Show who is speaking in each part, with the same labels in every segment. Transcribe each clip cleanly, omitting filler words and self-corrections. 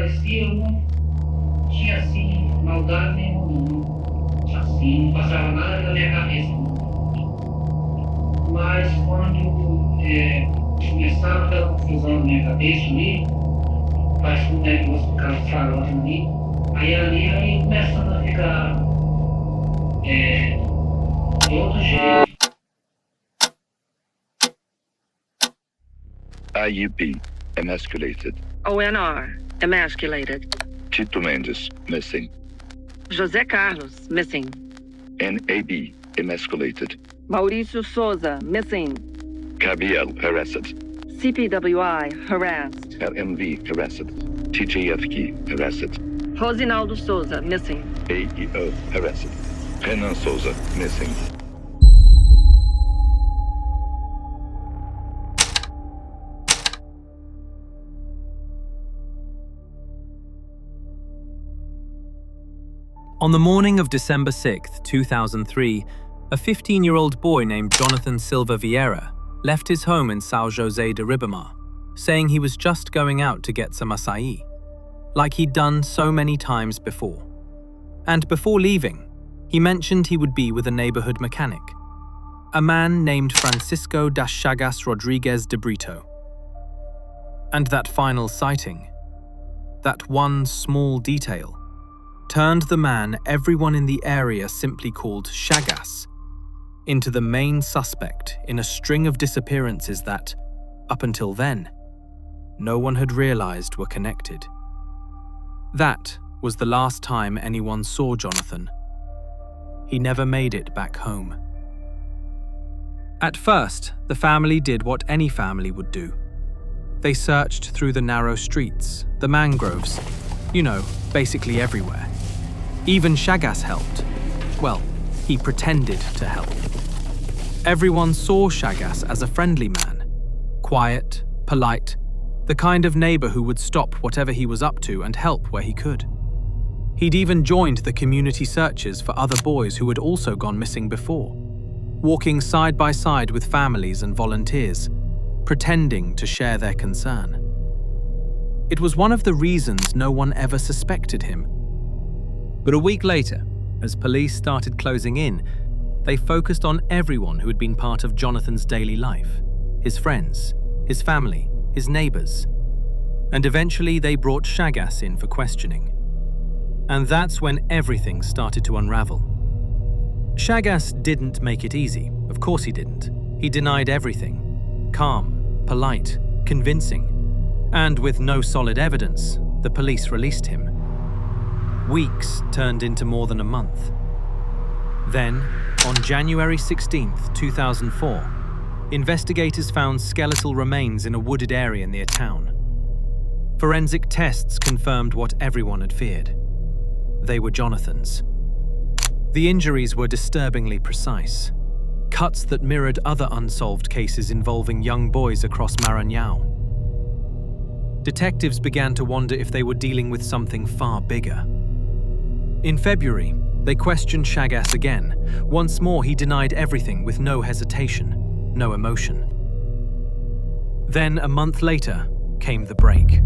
Speaker 1: desaparecia, eu não tinha, assim, maldade nenhuma. Assim, não passava nada na minha cabeça. Mas quando começava aquela confusão na minha cabeça ali, parece que o negócio ficava falando ali, aí começando a ficar de outro jeito.
Speaker 2: IUP, emasculated.
Speaker 3: ONR, emasculated.
Speaker 2: Tito Mendes, missing.
Speaker 3: José Carlos, missing.
Speaker 2: NAB, emasculated.
Speaker 3: Mauricio Souza, missing.
Speaker 2: Gabriel, harassed.
Speaker 3: CPWI, harassed.
Speaker 2: LMV, harassed. TJFK, harassed.
Speaker 3: Rosinaldo Souza, missing.
Speaker 2: AEO, harassed. Renan Souza, missing.
Speaker 4: On the morning of December 6, 2003, a 15-year-old boy named Jonathan Silva Vieira left his home in São José de Ribamar, saying he was just going out to get some açaí, like he'd done so many times before. And before leaving, he mentioned he would be with a neighborhood mechanic, a man named Francisco das Chagas Rodrigues de Brito. And that final sighting, that one small detail, turned the man everyone in the area simply called Chagas into the main suspect in a string of disappearances that, up until then, no one had realized were connected. That was the last time anyone saw Jonathan. He never made it back home. At first, the family did what any family would do. They searched through the narrow streets, the mangroves, basically everywhere. Even Chagas helped. Well, he pretended to help. Everyone saw Chagas as a friendly man. Quiet, polite, the kind of neighbor who would stop whatever he was up to and help where he could. He'd even joined the community searches for other boys who had also gone missing before, walking side by side with families and volunteers, pretending to share their concern. It was one of the reasons no one ever suspected him. But a week later, as police started closing in, they focused on everyone who had been part of Jonathan's daily life, his friends, his family, his neighbors. And eventually they brought Chagas in for questioning. And that's when everything started to unravel. Chagas didn't make it easy. Of course he didn't. He denied everything. Calm, polite, convincing. And with no solid evidence, the police released him. Weeks turned into more than a month. Then, on January 16, 2004, investigators found skeletal remains in a wooded area near town. Forensic tests confirmed what everyone had feared. They were Jonathan's. The injuries were disturbingly precise, cuts that mirrored other unsolved cases involving young boys across Maranhão. Detectives began to wonder if they were dealing with something far bigger. In February, they questioned Chagas again. Once more, he denied everything with no hesitation, no emotion. Then, a month later, came the break.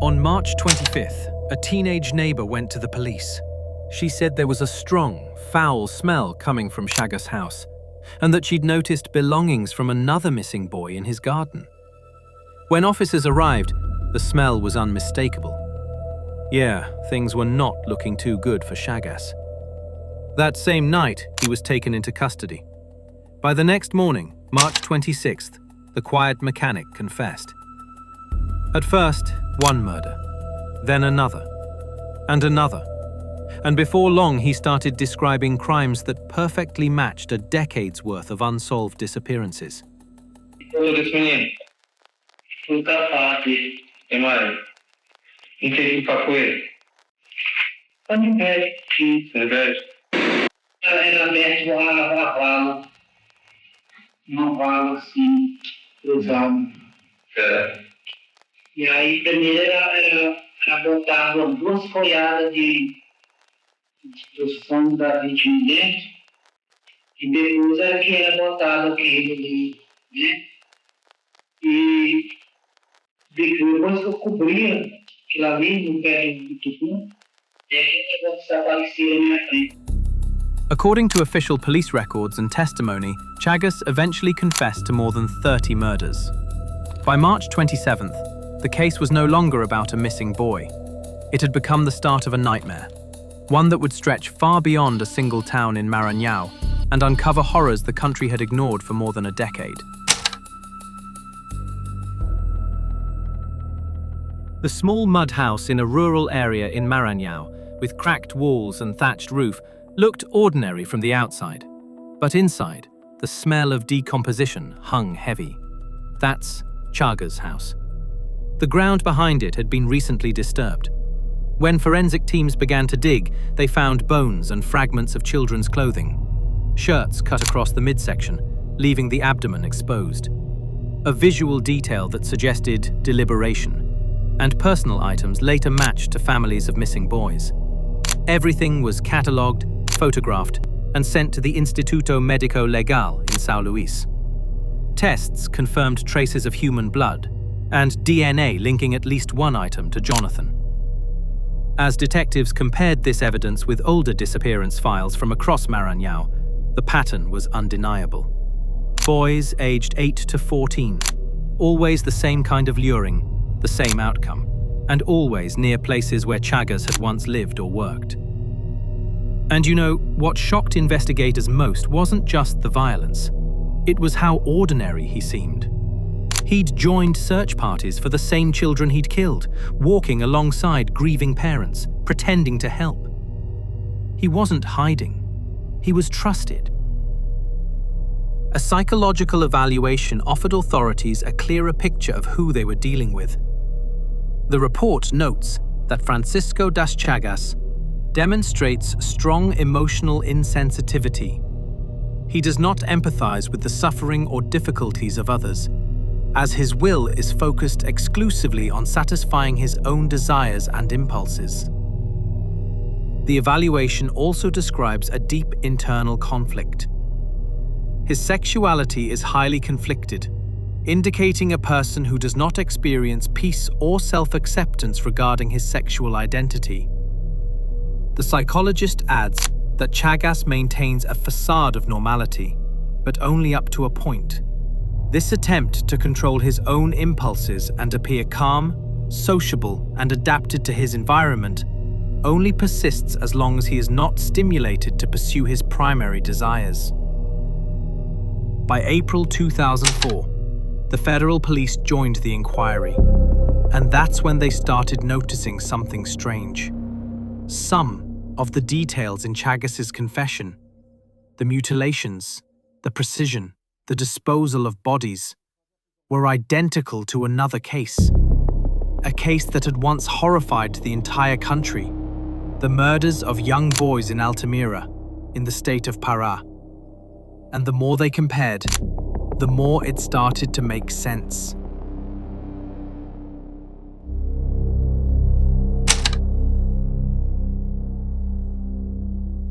Speaker 4: On March 25th, a teenage neighbor went to the police. She said there was a strong, foul smell coming from Chagas' house, and that she'd noticed belongings from another missing boy in his garden. When officers arrived, the smell was unmistakable. Yeah, things were not looking too good for Chagas. That same night, he was taken into custody. By the next morning, March 26th, the quiet mechanic confessed. At first, one murder, then another, and another. And before long, he started describing crimes that perfectly matched a decade's worth of unsolved disappearances.
Speaker 1: Era aberto a vala, uma vala assim, cruzada. E aí, primeiro era botava duas folhadas dos fundos da vítima dentro, e depois era que era botado aquele ali, né? E depois que eu cobria, aquilo ali no pé do tufão, e aquele negócio desaparecia na minha frente.
Speaker 4: According to official police records and testimony, Chagas eventually confessed to more than 30 murders. By March 27th, the case was no longer about a missing boy. It had become the start of a nightmare, one that would stretch far beyond a single town in Maranhão and uncover horrors the country had ignored for more than a decade. The small mud house in a rural area in Maranhão, with cracked walls and thatched roof, looked ordinary from the outside. But inside, the smell of decomposition hung heavy. That's Chagas' house. The ground behind it had been recently disturbed. When forensic teams began to dig, they found bones and fragments of children's clothing. Shirts cut across the midsection, leaving the abdomen exposed. A visual detail that suggested deliberation. And personal items later matched to families of missing boys. Everything was catalogued, photographed, and sent to the Instituto Médico Legal in São Luís. Tests confirmed traces of human blood, and DNA linking at least one item to Jonathan. As detectives compared this evidence with older disappearance files from across Maranhão, the pattern was undeniable. Boys aged 8 to 14, always the same kind of luring, the same outcome, and always near places where Chagas had once lived or worked. And you know, what shocked investigators most wasn't just the violence. It was how ordinary he seemed. He'd joined search parties for the same children he'd killed, walking alongside grieving parents, pretending to help. He wasn't hiding. He was trusted. A psychological evaluation offered authorities a clearer picture of who they were dealing with. The report notes that Francisco das Chagas demonstrates strong emotional insensitivity. He does not empathize with the suffering or difficulties of others, as his will is focused exclusively on satisfying his own desires and impulses. The evaluation also describes a deep internal conflict. His sexuality is highly conflicted, indicating a person who does not experience peace or self-acceptance regarding his sexual identity. The psychologist adds that Chagas maintains a facade of normality, but only up to a point. This attempt to control his own impulses and appear calm, sociable, and adapted to his environment only persists as long as he is not stimulated to pursue his primary desires. By April 2004, the federal police joined the inquiry, and that's when they started noticing something strange. Some of the details in Chagas's confession, the mutilations, the precision, the disposal of bodies, were identical to another case. A case that had once horrified the entire country, the murders of young boys in Altamira, in the state of Pará. And the more they compared, the more it started to make sense.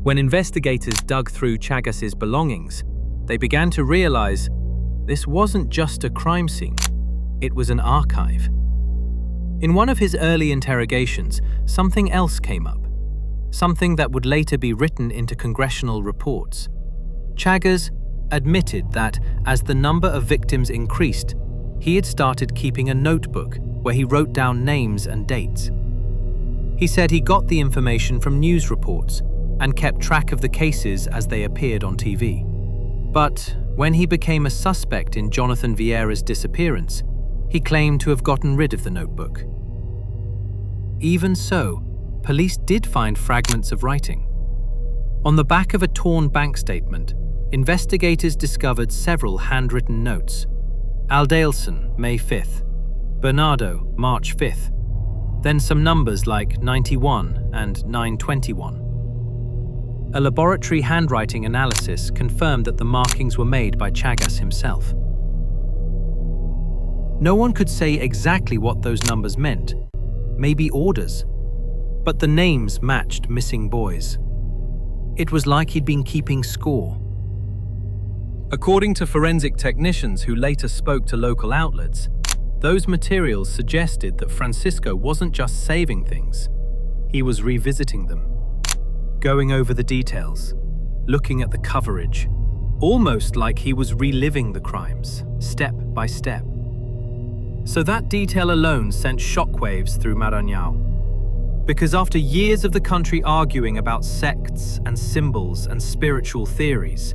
Speaker 4: When investigators dug through Chagas's belongings, they began to realize this wasn't just a crime scene, it was an archive. In one of his early interrogations, something else came up, something that would later be written into congressional reports. Chagas admitted that, as the number of victims increased, he had started keeping a notebook where he wrote down names and dates. He said he got the information from news reports and kept track of the cases as they appeared on TV. But when he became a suspect in Jonathan Vieira's disappearance, he claimed to have gotten rid of the notebook. Even so, police did find fragments of writing. On the back of a torn bank statement, investigators discovered several handwritten notes. Aldailson, May 5th. Bernardo, March 5th. Then some numbers like 91 and 921. A laboratory handwriting analysis confirmed that the markings were made by Chagas himself. No one could say exactly what those numbers meant, maybe orders, but the names matched missing boys. It was like he'd been keeping score. According to forensic technicians who later spoke to local outlets, those materials suggested that Francisco wasn't just saving things, he was revisiting them, going over the details, looking at the coverage, almost like he was reliving the crimes, step by step. So that detail alone sent shockwaves through Maranhão. Because after years of the country arguing about sects and symbols and spiritual theories,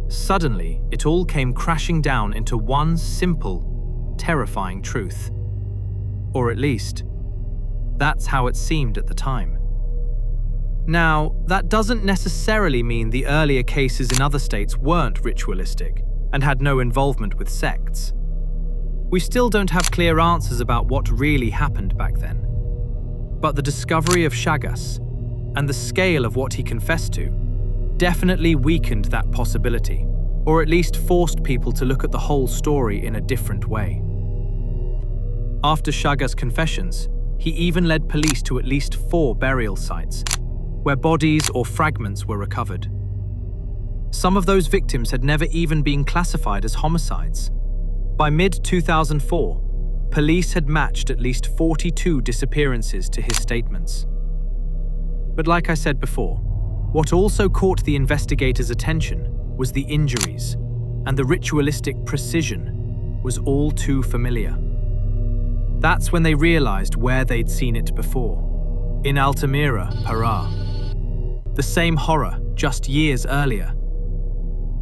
Speaker 4: suddenly it all came crashing down into one simple, terrifying truth. Or at least, that's how it seemed at the time. Now, that doesn't necessarily mean the earlier cases in other states weren't ritualistic and had no involvement with sects. We still don't have clear answers about what really happened back then. But the discovery of Chagas and the scale of what he confessed to definitely weakened that possibility, or at least forced people to look at the whole story in a different way. After Chagas' confessions, he even led police to at least 4 burial sites, where bodies or fragments were recovered. Some of those victims had never even been classified as homicides. By mid-2004, police had matched at least 42 disappearances to his statements. But like I said before, what also caught the investigators' attention was the injuries, and the ritualistic precision was all too familiar. That's when they realized where they'd seen it before, in Altamira, Pará. The same horror, just years earlier.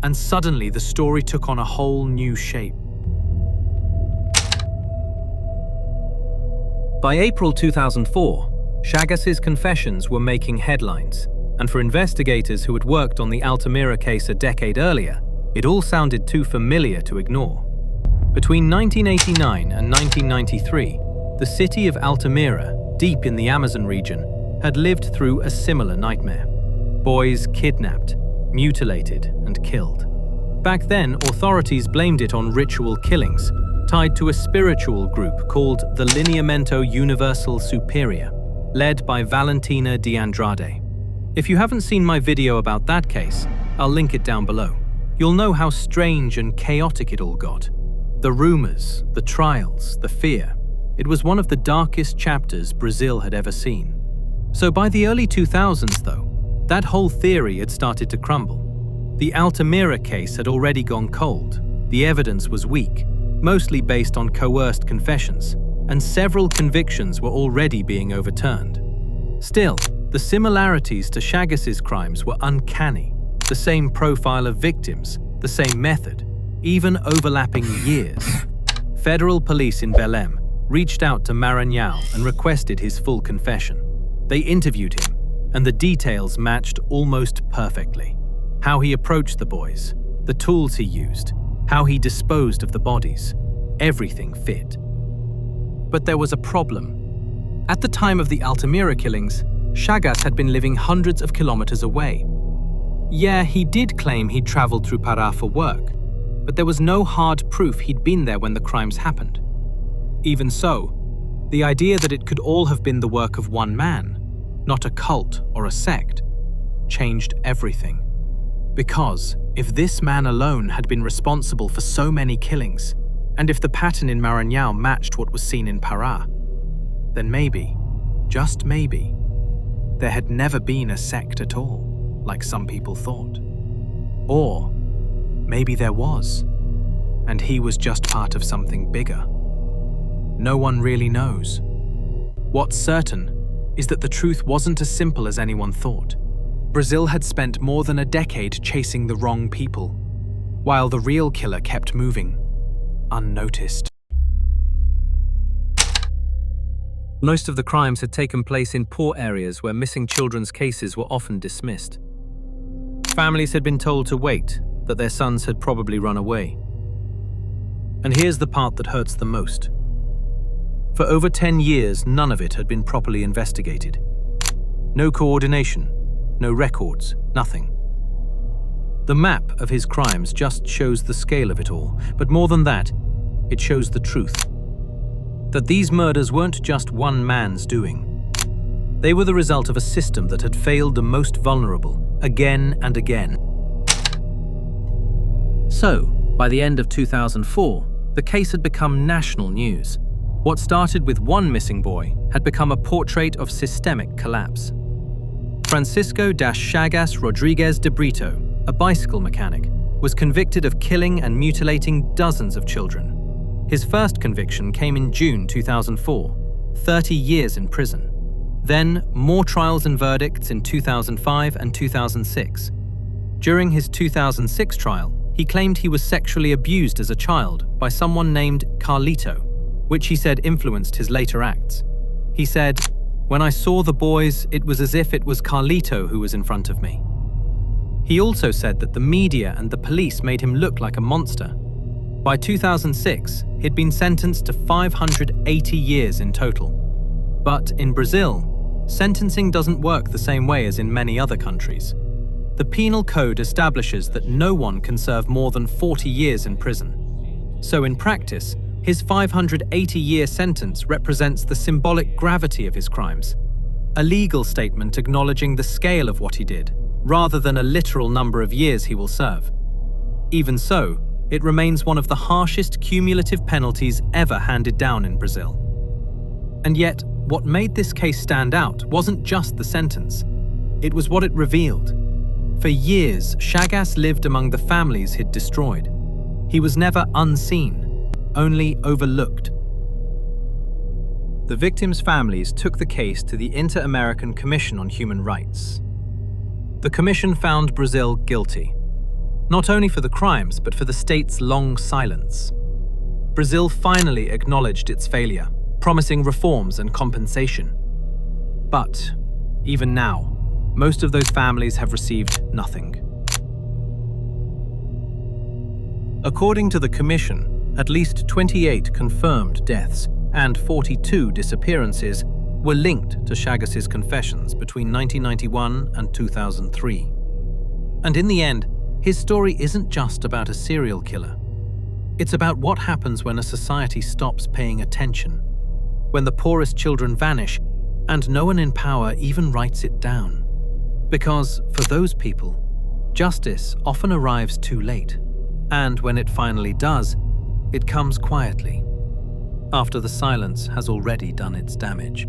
Speaker 4: And suddenly the story took on a whole new shape. By April 2004, Chagas' confessions were making headlines, and for investigators who had worked on the Altamira case a decade earlier, it all sounded too familiar to ignore. Between 1989 and 1993, the city of Altamira, deep in the Amazon region, had lived through a similar nightmare. Boys kidnapped, mutilated, and killed. Back then, authorities blamed it on ritual killings, tied to a spiritual group called the Lineamento Universal Superior, led by Valentina de Andrade. If you haven't seen my video about that case, I'll link it down below. You'll know how strange and chaotic it all got. The rumors, the trials, the fear. It was one of the darkest chapters Brazil had ever seen. So by the early 2000s, though, that whole theory had started to crumble. The Altamira case had already gone cold. The evidence was weak, mostly based on coerced confessions, and several convictions were already being overturned. Still, the similarities to Chagas' crimes were uncanny. The same profile of victims, the same method, even overlapping years. Federal police in Belém reached out to Maranhão and requested his full confession. They interviewed him, and the details matched almost perfectly. How he approached the boys, the tools he used, how he disposed of the bodies, everything fit. But there was a problem. At the time of the Altamira killings, Chagas had been living hundreds of kilometers away. Yeah, he did claim he'd traveled through Pará for work, but there was no hard proof he'd been there when the crimes happened. Even so, the idea that it could all have been the work of one man, not a cult or a sect, changed everything. Because if this man alone had been responsible for so many killings, and if the pattern in Maranhão matched what was seen in Pará, then maybe, just maybe, there had never been a sect at all, like some people thought. Or maybe there was, and he was just part of something bigger. No one really knows. What's certain is that the truth wasn't as simple as anyone thought. Brazil had spent more than a decade chasing the wrong people, while the real killer kept moving, unnoticed. Most of the crimes had taken place in poor areas where missing children's cases were often dismissed. Families had been told to wait, that their sons had probably run away. And here's the part that hurts the most. For over 10 years, none of it had been properly investigated. No coordination, no records, nothing. The map of his crimes just shows the scale of it all, but more than that, it shows the truth. That these murders weren't just one man's doing. They were the result of a system that had failed the most vulnerable, again and again. So, by the end of 2004, the case had become national news. What started with one missing boy had become a portrait of systemic collapse. Francisco das Chagas Rodriguez de Brito, a bicycle mechanic, was convicted of killing and mutilating dozens of children. His first conviction came in June 2004, 30 years in prison. Then, more trials and verdicts in 2005 and 2006. During his 2006 trial, he claimed he was sexually abused as a child by someone named Carlito, which he said influenced his later acts. He said, "When I saw the boys, it was as if it was Carlito who was in front of me." He also said that the media and the police made him look like a monster. By 2006, he'd been sentenced to 580 years in total. But in Brazil, sentencing doesn't work the same way as in many other countries. The penal code establishes that no one can serve more than 40 years in prison. So in practice, his 580-year sentence represents the symbolic gravity of his crimes, a legal statement acknowledging the scale of what he did, rather than a literal number of years he will serve. Even so, it remains one of the harshest cumulative penalties ever handed down in Brazil. And yet, what made this case stand out wasn't just the sentence. It was what it revealed. For years, Chagas lived among the families he'd destroyed. He was never unseen, only overlooked. The victims' families took the case to the Inter-American Commission on Human Rights. The commission found Brazil guilty, not only for the crimes, but for the state's long silence. Brazil finally acknowledged its failure, promising reforms and compensation. But, even now, most of those families have received nothing. According to the commission, at least 28 confirmed deaths and 42 disappearances were linked to Chagas's confessions between 1991 and 2003. And in the end, his story isn't just about a serial killer. It's about what happens when a society stops paying attention, when the poorest children vanish and no one in power even writes it down. Because, for those people, justice often arrives too late, and when it finally does, it comes quietly, after the silence has already done its damage.